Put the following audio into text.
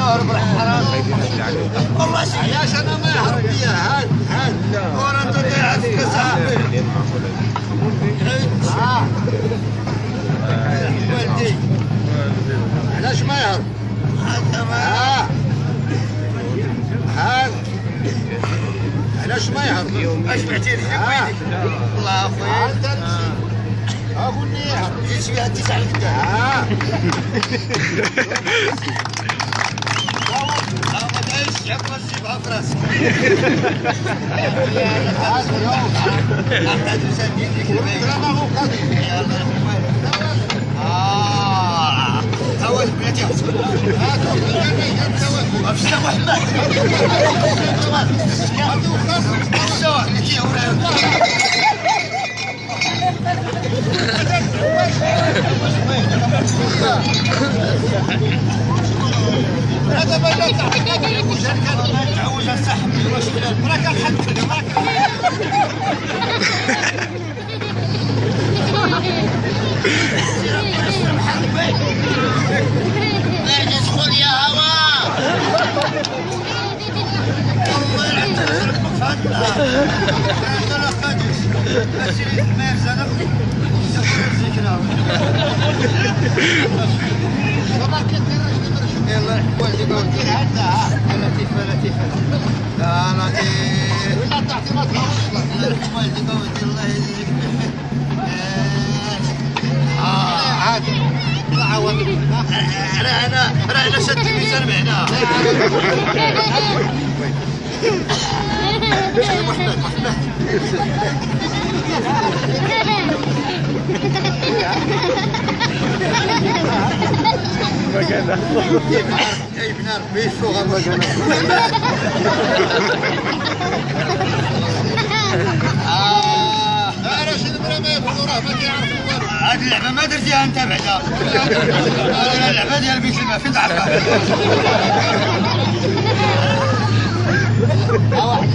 يهرب الحرام والله علاش انا ما يهرب بيا هاد ورا انت تعرف كصاحبي والدي علاش ما يهرب هاد علاش ما يهرب اش بعتي لي والله اخويا اقول لي يهرب جيت فيها 9 قدام يبغى تجيبها في راسك. زواج بنتي هذا ما لا تعوج كان تعوج السحب واش راك الحد راك ادخل يا هوا والله العظيم تخرج من فضلها هذا لا قادش اسير الماء زنق ذكرى يلا والدي قلت هذا لطيف لطيف لا لطيف ولا تعطي ما تغوص والدي قلت الله يجزيك عادي لا عوض انا شد الميزان معنا محمد مكانه ابن ربي فوق راشد بلا ما يقولوا راه ما كيعرف والو هاد اللعبه ما درتيها انت بعدا اللعبه ديال بيت الماء فين تعرفها واحد